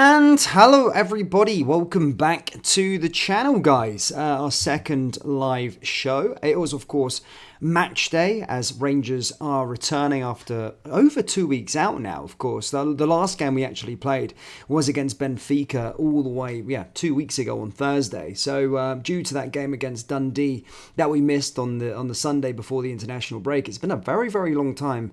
And hello everybody, welcome back to the channel guys, our second live show. It was of course match day as Rangers are returning after over 2 weeks out now, of course. The last game we actually played was against Benfica all the way, 2 weeks ago on Thursday. So due to that game against Dundee that we missed on the Sunday before the international break, it's been a very, very long time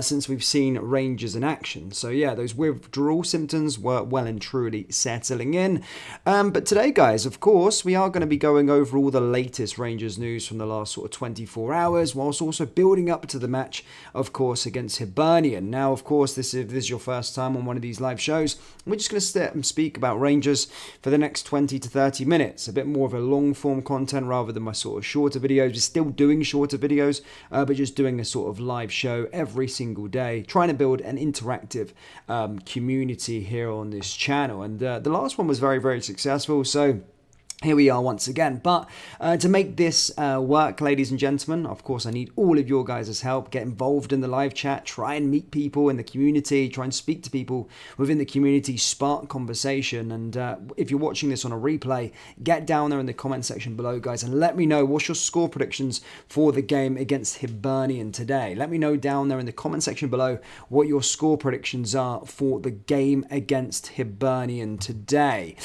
since we've seen Rangers in action. So yeah, those withdrawal symptoms were well and truly settling in. But today guys, of course, we are going to be going over all the latest Rangers news from the last sort of 24 hours, whilst also building up to the match, of course, against Hibernian. Now, of course, if this is your first time on one of these live shows, we're just going to sit and speak about Rangers for the next 20 to 30 minutes. A bit more of a long-form content rather than my sort of shorter videos. We're still doing shorter videos, but just doing a sort of live show every single day, trying to build an interactive community here on this channel. And the last one was very, very successful, so here we are once again. But to make this work, ladies and gentlemen, of course, I need all of your guys' help. Get involved in the live chat. Try and meet people in the community. Try and speak to people within the community. Spark conversation. And if you're watching this on a replay, get down there in the comment section below, guys, and let me know what's your score predictions for the game against Hibernian today. Let me know down there in the comment section below what your score predictions are for the game against Hibernian today.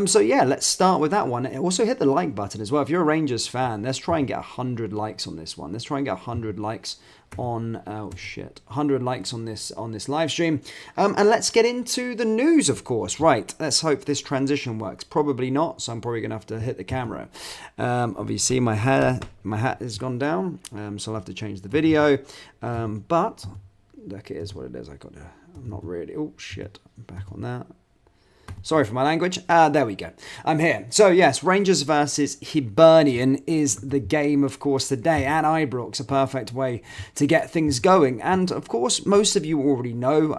So yeah, let's start with that one. Also hit the like button as well. If you're a Rangers fan, let's try and get 100 likes on this one. Let's try and get 100 likes on 100 likes on this live stream. And let's get into the news, of course. Right, let's hope this transition works. Probably not, so I'm probably gonna have to hit the camera. Obviously my hat has gone down, so I'll have to change the video. But look, it is what it is. I'm not really, oh shit, I'm back on that. Sorry for my language. There we go. I'm here. So yes, Rangers versus Hibernian is the game, of course, today at Ibrox, a perfect way to get things going. And of course, most of you already know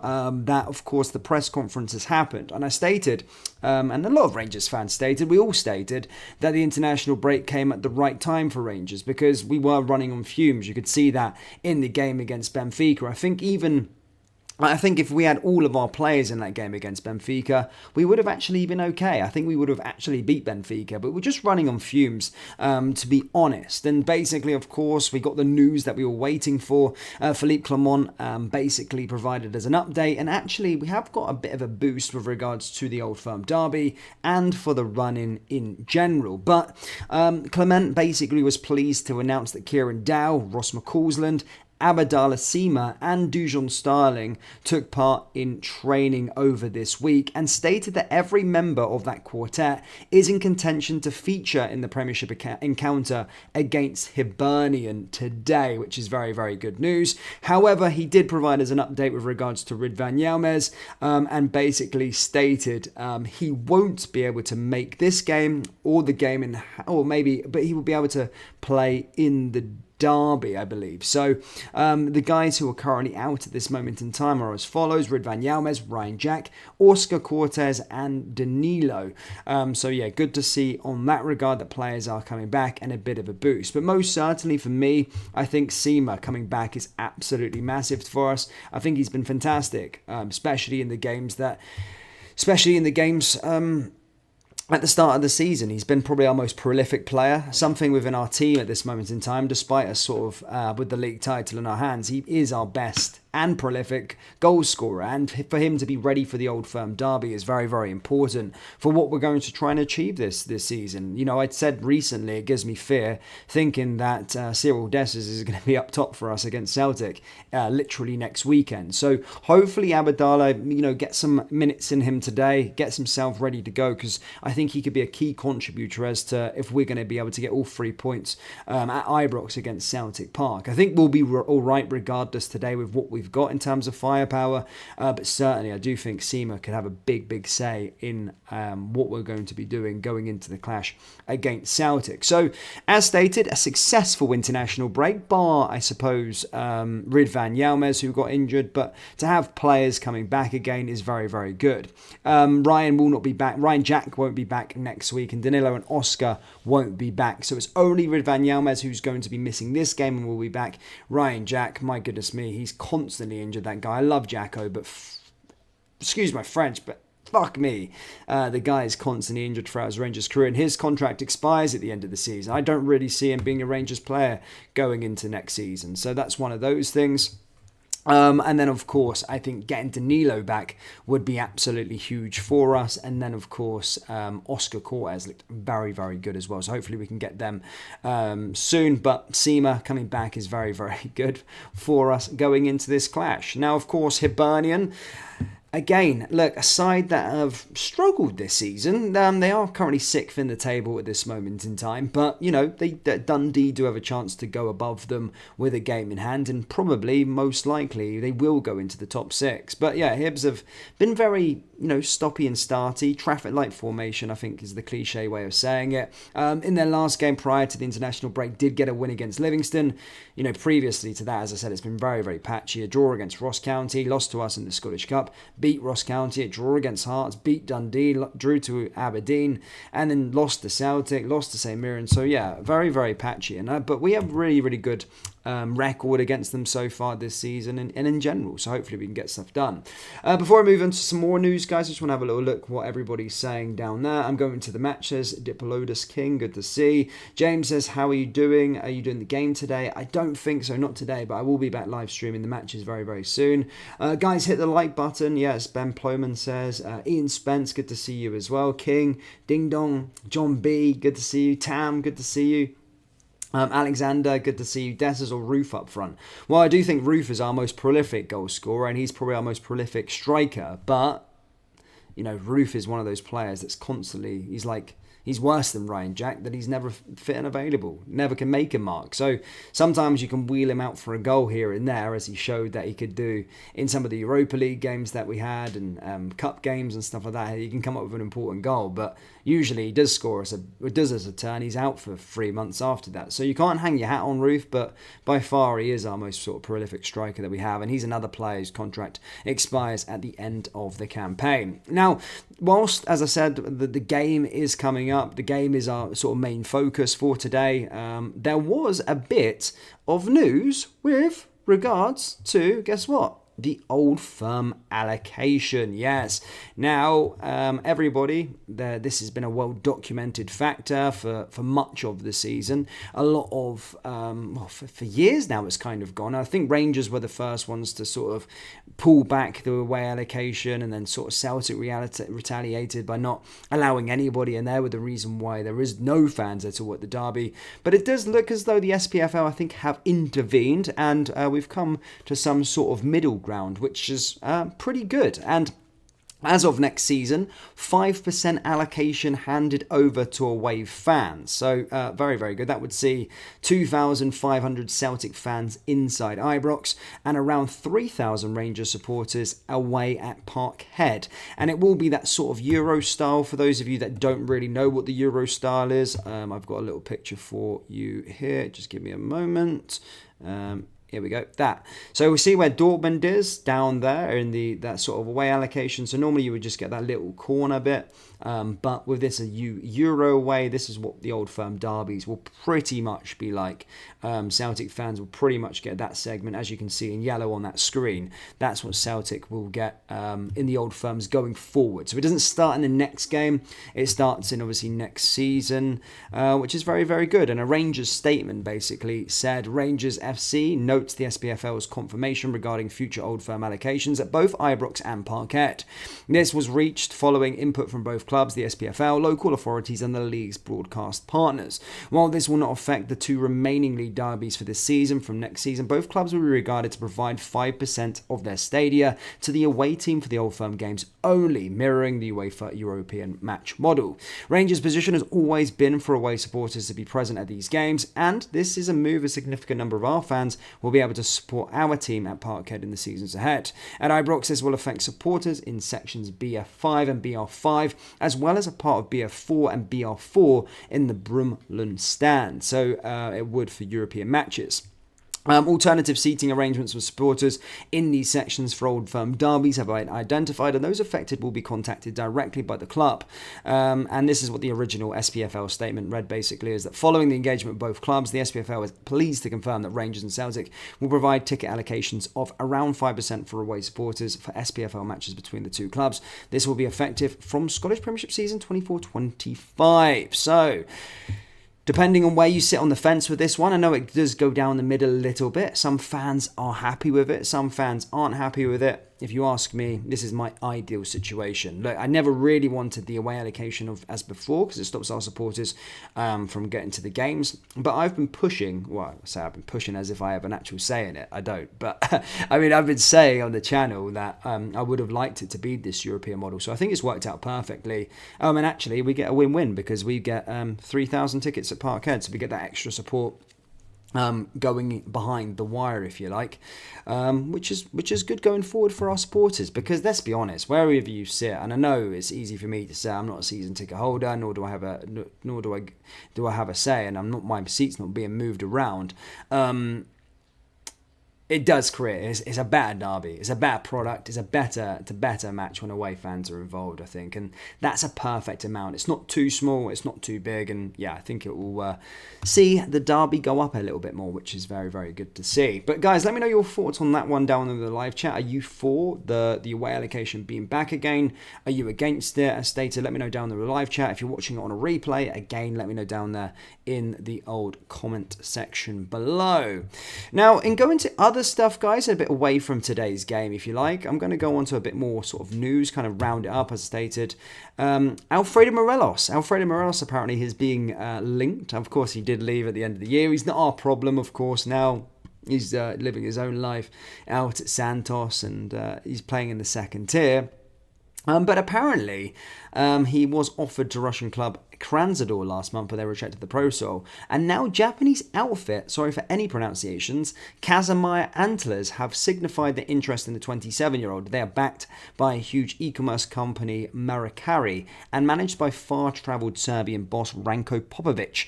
that, of course, the press conference has happened. And I stated, and a lot of Rangers fans stated, we all stated, that the international break came at the right time for Rangers because we were running on fumes. You could see that in the game against Benfica. I think if we had all of our players in that game against Benfica, we would have actually been okay. I think we would have actually beat Benfica, but we're just running on fumes, to be honest. And basically, of course, we got the news that we were waiting for. Philippe Clement basically provided us an update, and actually we have got a bit of a boost with regards to the Old Firm derby and for the run-in in general. But Clement basically was pleased to announce that Kieran Dow, Ross McCausland, Abdallah Sima and Dujon Starling took part in training over this week and stated that every member of that quartet is in contention to feature in the Premiership encounter against Hibernian today, which is very, very good news. However, he did provide us an update with regards to Ridvan Yilmaz and basically stated he won't be able to make this game or the game but he will be able to play in the derby, I believe. So the guys who are currently out at this moment in time are as follows: Ridvan Yilmaz, Ryan Jack, Oscar Cortez and Danilo. So yeah, good to see on that regard that players are coming back and a bit of a boost. But most certainly for me, I think Sima coming back is absolutely massive for us. I think he's been fantastic, especially in the games at the start of the season. He's been probably our most prolific player, something within our team at this moment in time, despite us sort of with the league title in our hands. He is our best and prolific goal scorer, and for him to be ready for the Old Firm derby is very, very important for what we're going to try and achieve this season. You know, I'd said recently it gives me fear thinking that Cyril Dessers is going to be up top for us against Celtic literally next weekend. So hopefully Abdallah, get some minutes in him today, gets himself ready to go, because I think he could be a key contributor as to if we're going to be able to get all 3 points at Ibrox against Celtic Park. I think we'll be all right regardless today with what we've got in terms of firepower, but certainly I do think Sima could have a big say in what we're going to be doing going into the clash against Celtic. So as stated, a successful international break, bar I suppose Ridvan Yilmaz, who got injured, but to have players coming back again is very, very good. Ryan will not be back. Ryan Jack won't be back next week, and Danilo and Oscar won't be back. So it's only Ridvan Yilmaz who's going to be missing this game and will be back. Ryan Jack, my goodness me, he's constantly injured, that guy. I love Jacko, but excuse my French, but fuck me. The guy is constantly injured throughout his Rangers career, and his contract expires at the end of the season. I don't really see him being a Rangers player going into next season. So that's one of those things. And then, of course, I think getting Danilo back would be absolutely huge for us. And then, of course, Oscar Cortez looked very, very good as well. So hopefully we can get them soon. But Seema coming back is very, very good for us going into this clash. Now, of course, Hibernian. Again, look, a side that have struggled this season. They are currently 6th in the table at this moment in time, but Dundee do have a chance to go above them with a game in hand, and probably, most likely, they will go into the top 6. But yeah, Hibs have been very, stoppy and starty. Traffic light formation, I think, is the cliche way of saying it. In their last game prior to the international break, did get a win against Livingston. Previously to that, as I said, it's been very, very patchy. A draw against Ross County, lost to us in the Scottish Cup. Beat Ross County, a draw against Hearts, beat Dundee, drew to Aberdeen, and then lost to Celtic, lost to St Mirren. So yeah, very, very patchy. But we have really, really good record against them so far this season and in general. So hopefully we can get stuff done. Before I move on to some more news, guys, I just want to have a little look what everybody's saying down there. I'm going to the matches. Diplodocus King, good to see. James says, how are you doing? Are you doing the game today? I don't think so, not today, but I will be back live streaming the matches very, very soon. Guys, hit the like button. Yes, Ben Ploman says. Ian Spence, good to see you as well. King, Ding Dong, John B, good to see you. Tam, good to see you. Alexander, good to see you. Dessers or Roof up front? Well, I do think Roof is our most prolific goal scorer, and he's probably our most prolific striker. But, Roof is one of those players that's constantly, he's worse than Ryan Jack, that he's never fit and available, never can make a mark. So sometimes you can wheel him out for a goal here and there, as he showed that he could do in some of the Europa League games that we had and cup games and stuff like that. He can come up with an important goal, but usually he does does us a turn. He's out for 3 months after that. So you can't hang your hat on Roof, but by far he is our most sort of prolific striker that we have, and he's another player whose contract expires at the end of the campaign. Now, whilst, as I said, the game is coming up, the game is our sort of main focus for today, there was a bit of news with regards to, guess what? The Old Firm allocation. Yes. Now, everybody, this has been a well-documented factor for much of the season. A lot of, for years now it's kind of gone. I think Rangers were the first ones to sort of pull back the away allocation, and then sort of Celtic retaliated by not allowing anybody in there, with the reason why there is no fans at all at the derby. But it does look as though the SPFL, I think, have intervened, and we've come to some sort of middle ground, which is pretty good. And as of next season, 5% allocation handed over to away fans. So very, very good. That would see 2,500 Celtic fans inside Ibrox and around 3,000 Rangers supporters away at Parkhead. And it will be that sort of Euro style. For those of you that don't really know what the Euro style is, I've got a little picture for you here. Just give me a moment. Here we go, that. So we see where Dortmund is down there in that sort of away allocation. So normally you would just get that little corner bit. But with this a Euro away, this is what the Old Firm derbies will pretty much be like. Celtic fans will pretty much get that segment, as you can see in yellow on that screen. That's what Celtic will get in the Old Firms going forward. So it doesn't start in the next game. It starts in, obviously, next season, which is very, very good. And a Rangers statement basically said, Rangers FC notes the SPFL's confirmation regarding future Old Firm allocations at both Ibrox and Parkhead. This was reached following input from both clubs, the SPFL, local authorities and the league's broadcast partners. While this will not affect the two remaining league derbies for this season, from next season both clubs will be regarded to provide 5% of their stadia to the away team for the Old Firm games only, mirroring the UEFA European match model. Rangers' position has always been for away supporters to be present at these games, and this is a move a significant number of our fans will be able to support our team at Parkhead in the seasons ahead. At Ibrox, this will affect supporters in sections BF5 and BR5, as well as a part of BF4 and BR4 in the Brumlund stand. So it would for European matches. Alternative seating arrangements for supporters in these sections for Old Firm derbies have been identified, and those affected will be contacted directly by the club. And this is what the original SPFL statement read, basically, is that following the engagement of both clubs, the SPFL is pleased to confirm that Rangers and Celtic will provide ticket allocations of around 5% for away supporters for SPFL matches between the two clubs. This will be effective from Scottish Premiership season 24-25. So, depending on where you sit on the fence with this one, I know it does go down the middle a little bit. Some fans are happy with it. Some fans aren't happy with it. If you ask me, this is my ideal situation. Look, I never really wanted the away allocation as before because it stops our supporters from getting to the games. But I've been pushing, well, I say I've been pushing as if I have an actual say in it. I don't. But I mean, I've been saying on the channel that I would have liked it to be this European model. So I think it's worked out perfectly. And actually, we get a win-win because we get 3,000 tickets at Parkhead. So we get that extra support going behind the wire, if you like, which is good going forward for our supporters. Because let's be honest, wherever you sit, and I know it's easy for me to say I'm not a season ticket holder, nor do I have a say, and my seat's not being moved around. It does create, it's a better derby, it's a better product, it's a better match when away fans are involved, I think, and that's a perfect amount. It's not too small, it's not too big, and yeah, I think it will see the derby go up a little bit more, which is very, very good to see. But guys, let me know your thoughts on that one down in the live chat. Are you for the away allocation being back again? Are you against it? As stated, let me know down in the live chat. If you're watching it on a replay, again, let me know down there in the old comment section below. Now, in going to other stuff, guys, a bit away from today's game, if you like, I'm going to go on to a bit more sort of news, kind of round it up as stated. Alfredo Morelos apparently is being linked. Of course, he did leave at the end of the year. He's not our problem, of course, now. He's living his own life out at Santos, and he's playing in the second tier. But apparently, he was offered to Russian club Kranzador last month, but they rejected the proposal. And now Japanese outfit, sorry for any pronunciations, Kazumaya Antlers have signified their interest in the 27-year-old. They are backed by a huge e-commerce company, Mercari, and managed by far-travelled Serbian boss Ranko Popovic.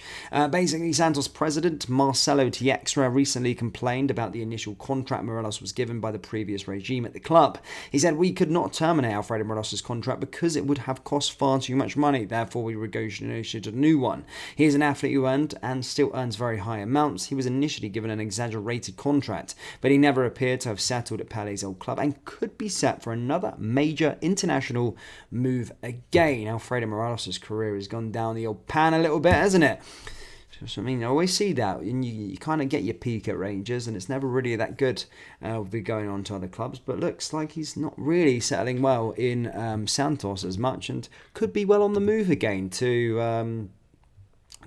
Basically, Santos president Marcelo Teixeira recently complained about the initial contract Morelos was given by the previous regime at the club. He said, "We could not terminate Alfredo Morelos' contract because it would have cost far too much money. Therefore, we negotiated a new one. He is an athlete who earned and still earns very high amounts. He was initially given an exaggerated contract, but he never appeared to have settled at Pele's old club and could be set for another major international move again." Alfredo Morelos' career has gone down the old pan a little bit, hasn't it? So, I mean, I always see that, and you kind of get your peak at Rangers, and it's never really that good with going on to other clubs, but looks like he's not really settling well in Santos as much, and could be well on the move again to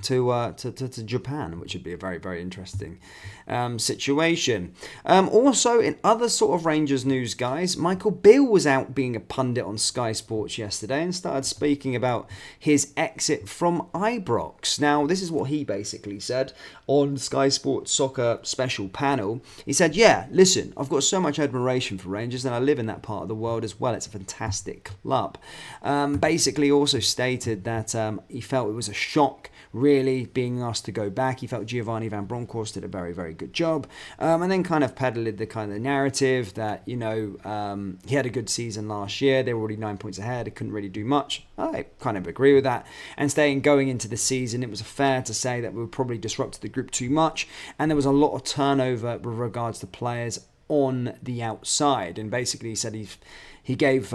Japan, which would be a very, very interesting situation. Also, in other sort of Rangers news, guys, Michael Beale was out being a pundit on Sky Sports yesterday and started speaking about his exit from Ibrox. Now, this is what he basically said on Sky Sports Soccer special panel. He said, "Yeah, listen, I've got so much admiration for Rangers and I live in that part of the world as well. It's a fantastic club." Basically also stated that he felt it was a shock, really, being asked to go back. He felt Giovanni Van Bronckhorst did a very, very good job. And then kind of peddled the kind of narrative that, he had a good season last year. They were already 9 points ahead. It couldn't really do much. I kind of agree with that. And going into the season, it was fair to say that we probably disrupted the group too much. And there was a lot of turnover with regards to players on the outside. And basically he said he gave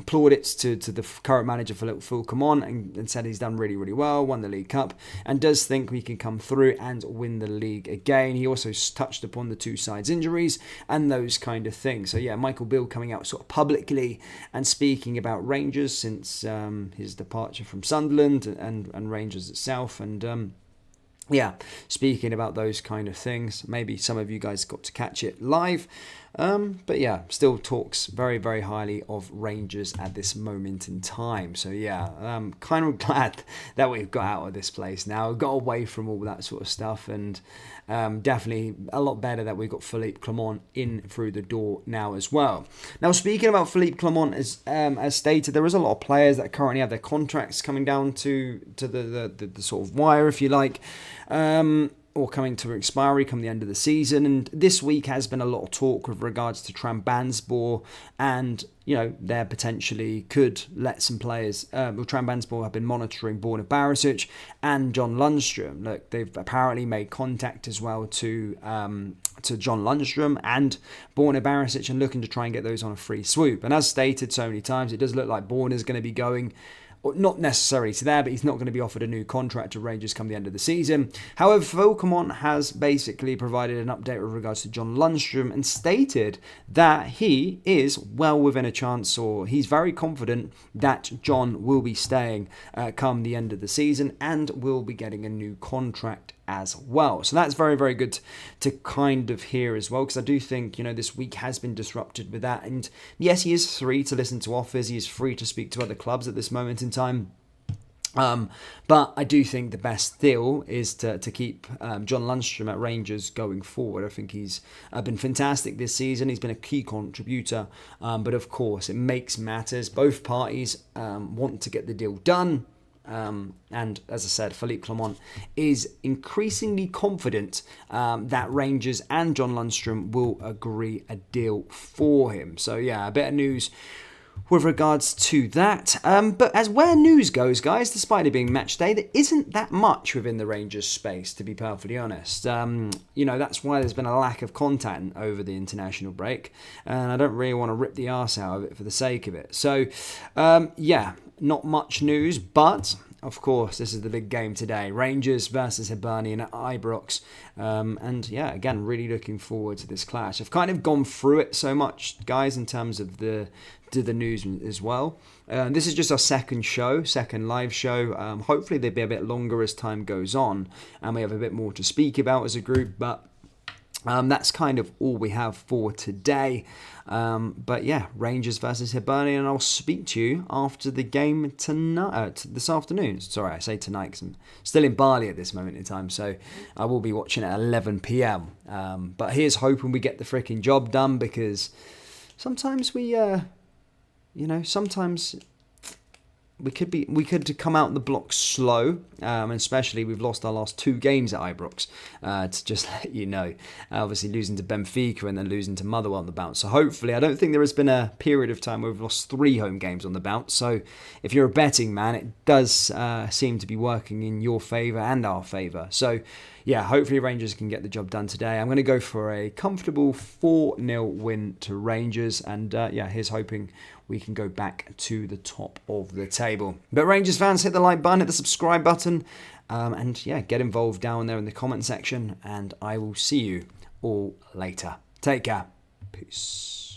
plaudits to the current manager Phil Coman and said he's done really, really well, won the League Cup, and does think we can come through and win the league again. He also touched upon the two sides' injuries and those kind of things. So yeah, Michael Beale coming out sort of publicly and speaking about Rangers since his departure from Sunderland and Rangers itself, and speaking about those kind of things. Maybe some of you guys got to catch it live. But yeah, still talks very, very highly of Rangers at this moment in time. So yeah, I'm kind of glad that we've got out of this place now, got away from all that sort of stuff, and definitely a lot better that we've got Philippe Clement in through the door now as well. Now, speaking about Philippe Clement, as stated, there is a lot of players that currently have their contracts coming down to the sort of wire, if you like. or coming to expiry come the end of the season. And this week has been a lot of talk with regards to Trabzonspor, and they potentially could let some players. Trabzonspor have been monitoring Borna Barisic and John Lundstrom. Look, they've apparently made contact as well to John Lundstrom and Borna Barisic, and looking to try and get those on a free swoop. And as stated so many times, it does look like Borna is going to be going. Not necessarily to there, but he's not going to be offered a new contract to Rangers come the end of the season. However, Volkemont has basically provided an update with regards to John Lundstrom and stated that he is well within a chance, or he's very confident that John will be staying come the end of the season and will be getting a new contract as well. So that's very, very good to kind of hear as well, because I do think, this week has been disrupted with that. And yes, he is free to listen to offers. He is free to speak to other clubs at this moment in time. But I do think the best deal is to keep John Lundstrom at Rangers going forward. I think he's been fantastic this season. He's been a key contributor. But of course, it makes matters. Both parties want to get the deal done. And as I said, Philippe Clement is increasingly confident that Rangers and John Lundstrom will agree a deal for him. So yeah, a bit of news with regards to that. But as where news goes, guys, despite it being match day, there isn't that much within the Rangers space, to be perfectly honest. That's why there's been a lack of content over the international break, and I don't really want to rip the arse out of it for the sake of it. So, not much news, but of course, this is the big game today. Rangers versus Hibernian at Ibrox. Again, really looking forward to this clash. I've kind of gone through it so much, guys, in terms of the news as well. This is just our second live show. Hopefully they'll be a bit longer as time goes on, and we have a bit more to speak about as a group, but that's kind of all we have for today. Rangers versus Hibernian, and I'll speak to you after the game tonight, this afternoon. Sorry, I say tonight because I'm still in Bali at this moment in time, so I will be watching at 11 p.m. But here's hoping we get the freaking job done, because sometimes sometimes we could come out the block slow, and especially we've lost our last 2 games at Ibrox, to just let you know. Obviously losing to Benfica and then losing to Motherwell on the bounce. So hopefully, I don't think there has been a period of time where we've lost 3 home games on the bounce. So if you're a betting man, it does seem to be working in your favour and our favour. So yeah, hopefully Rangers can get the job done today. I'm going to go for a comfortable 4-0 win to Rangers, and here's hoping we can go back to the top of the table. But Rangers fans, hit the like button, hit the subscribe button, get involved down there in the comment section, and I will see you all later. Take care. Peace.